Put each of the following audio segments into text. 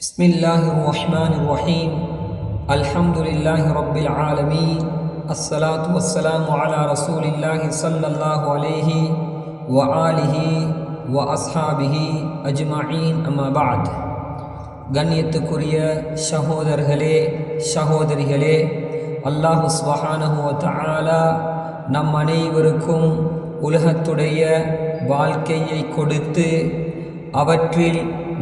بسم الله الرحمن الرحيم الحمد لله رب العالمين الصلاة والسلام على رسول الله صلى الله عليه وآله وأصحابه أجمعين أما بعد கண்ணியத்துக்குரிய சகோதரர்களே சகோதரிகளே, அல்லாஹ் சுப்ஹானஹு வ தஆலா நம் அனைவருக்கும் உலகத்துடைய வாழ்க்கையை கொடுத்து அவற்றில்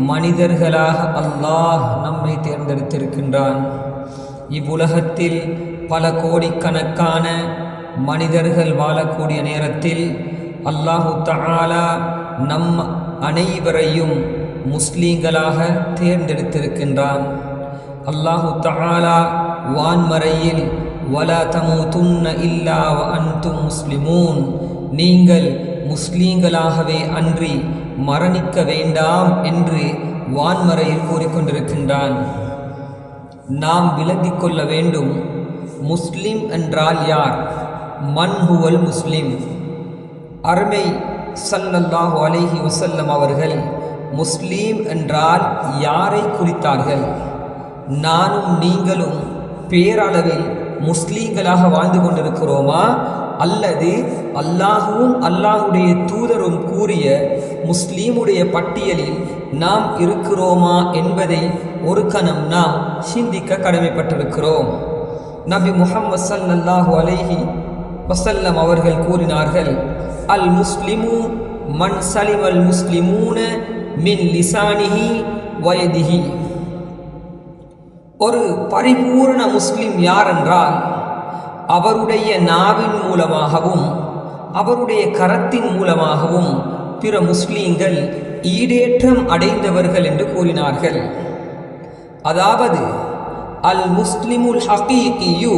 மனிதர்களாக அல்லாஹ் நம்மை தேர்ந்தெடுத்திருக்கின்றான். இவ்வுலகத்தில் பல கோடிக்கணக்கான மனிதர்கள் வாழக்கூடிய நேரத்தில் அல்லாஹு தஆலா நம் அனைவரையும் முஸ்லீம்களாக தேர்ந்தெடுத்திருக்கின்றான். அல்லாஹு தஆலா வான்மறையில் வலா தமூதுன்ன இல்லா வ அன்தும் முஸ்லிமூன், நீங்கள் முஸ்லீம்களாகவே அன்றி மரணிக்க வேண்டாம் என்று வான்மறையில் கூறிக்கொண்டிருக்கின்றான். நாம் விளங்கிக் கொள்ள வேண்டும், முஸ்லிம் என்றால் யார்? மன் ஹுவல் முஸ்லிம்? அருமை ஸல்லல்லாஹு அலைஹி வஸல்லம் அவர்கள் முஸ்லீம் என்றால் யாரை குறித்தார்கள்? நானும் நீங்களும் பேரளவில் முஸ்லீம்களாக வாழ்ந்து கொண்டிருக்கிறோமா, அல்லது அல்லாஹுவும் அல்லாஹுடைய தூதரும் கூறிய முஸ்லீமுடைய பட்டியலில் நாம் இருக்கிறோமா என்பதை ஒரு கணம் நாம் சிந்திக்க கடமைப்பட்டிருக்கிறோம். நபி முஹம்மது ஸல்லல்லாஹு அலைஹி வஸல்லம் அவர்கள் கூறினார்கள், அல் முஸ்லிமு மன் சலிமல் முஸ்லிமூன மின் லிசானிஹி வயதிஹி. ஒரு பரிபூர்ண முஸ்லிம் யார் என்றால், அவருடைய நாவின் மூலமாகவும் அவருடைய கரத்தின் மூலமாகவும் பிற முஸ்லீம்கள் ஈடேற்றம் அடைந்தவர்கள் என்று கூறினார்கள். அதாவது அல் முஸ்லிமுல் ஹகீகியு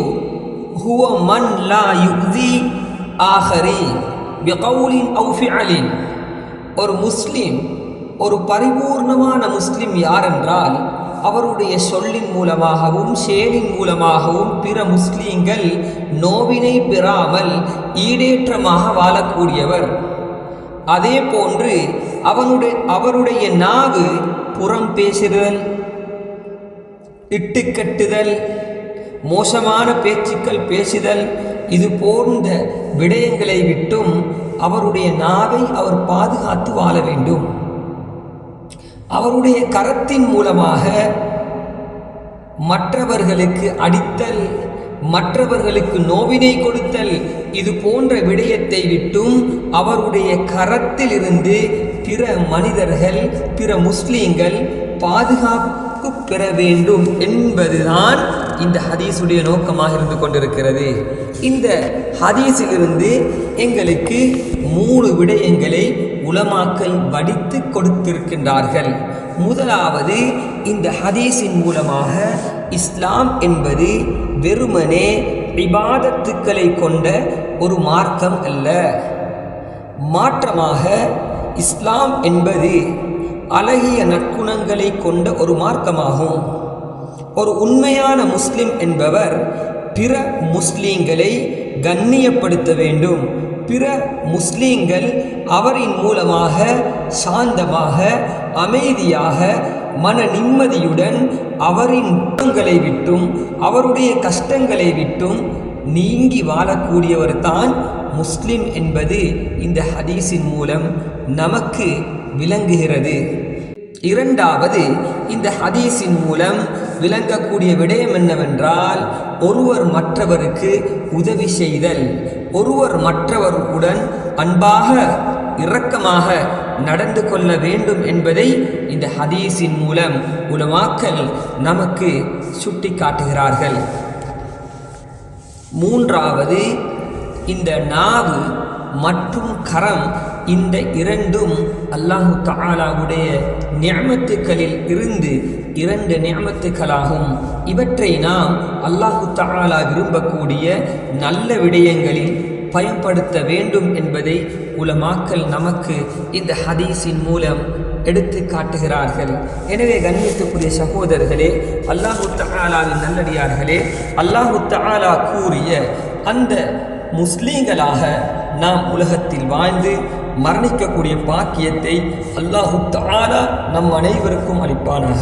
ஹுவ மன் லா யுக்தி ஆஹரீன் பிகௌலின் அவு ஃபிஅலின். ஒரு முஸ்லிம், ஒரு பரிபூர்ணமான முஸ்லிம் யார் என்றால், அவருடைய சொல்லின் மூலமாகவும் செயலின் மூலமாகவும் பிற முஸ்லீம்கள் நோவினை பெறாமல் ஈடேற்றமாக வாழக்கூடியவர். அதே போன்று அவருடைய நாவு புறம் பேசுதல், இட்டுக்கட்டுதல், மோசமான பேச்சுக்கள் பேசுதல், இது போன்ற விடயங்களை விட்டும் அவருடைய நாவை அவர் பாதுகாத்து வாழ வேண்டும். அவருடைய கரத்தின் மூலமாக மற்றவர்களுக்கு அடித்தல், மற்றவர்களுக்கு நோவினை கொடுத்தல், இது போன்ற விடயத்தை விட்டும் அவருடைய கரத்தில் இருந்து பிற மனிதர்கள், பிற முஸ்லீம்கள் பாதுகாப்பு பெற வேண்டும் என்பதுதான் இந்த ஹதீஸுடைய நோக்கமாக இருந்து கொண்டிருக்கிறது. இந்த ஹதீஸிலிருந்து எங்களுக்கு 3 விடயங்களை உலமாக்கள் வடித்து கொடுத்திருக்கின்றார்கள். முதலாவது, இந்த ஹதீஸின் மூலமாக இஸ்லாம் என்பது வெறுமனே இபாதத்துக்களை கொண்ட ஒரு மார்க்கம் அல்ல. மாற்றமாக இஸ்லாம் என்பது அழகிய நற்குணங்களை கொண்ட ஒரு மார்க்கமாகும். ஒரு உண்மையான முஸ்லிம் என்பவர் பிற முஸ்லீம்களை கண்ணியப்படுத்த வேண்டும். பிற முஸ்லீம்கள் அவரின் மூலமாக சாந்தமாக, அமைதியாக, மன நிம்மதியுடன் அவரின் துன்பங்களை விட்டும் அவருடைய கஷ்டங்களை விட்டும் நீங்கி வாழக்கூடியவர் தான் முஸ்லிம் என்பது இந்த ஹதீஸின் மூலம் நமக்கு விளங்குகிறது. இரண்டாவது, இந்த ஹதீஸின் மூலம் விளங்கக்கூடிய விடயம் என்னவென்றால், ஒருவர் மற்றவருக்கு உதவி செய்தல், ஒருவர் மற்றவருடன் அன்பாக இரக்கமாக நடந்து கொள்ள வேண்டும் என்பதை இந்த ஹதீஸின் மூலம் உலமாக்கள் நமக்கு சுட்டி காட்டுகிறார்கள். மூன்றாவது, இந்த நாவு மற்றும் கரம், இந்த இரண்டும் அல்லாஹு தஆலாவுடைய நிஅமத்துக்களில் இருந்து 2 நிஅமத்துக்களாகும். இவற்றை நாம் அல்லாஹு தஆலா விரும்பக்கூடிய நல்ல விடயங்களில் பயன்படுத்த வேண்டும் என்பதை உலமாக்கள் நமக்கு இந்த ஹதீஸின் மூலம் எடுத்து காட்டுகிறார்கள். எனவே கண்ணியத்துக்குரிய சகோதரர்களே, அல்லாஹு தஆலாவின் நல்லடியார்களே, அல்லாஹு தஆலா கூறிய அந்த முஸ்லீம்களாக நாம் உலகத்தில் வாழ்ந்து மரணிக்கக்கூடிய பாக்கியத்தை அல்லாஹு தஆலா நம் அனைவருக்கும் அளிப்பானாக.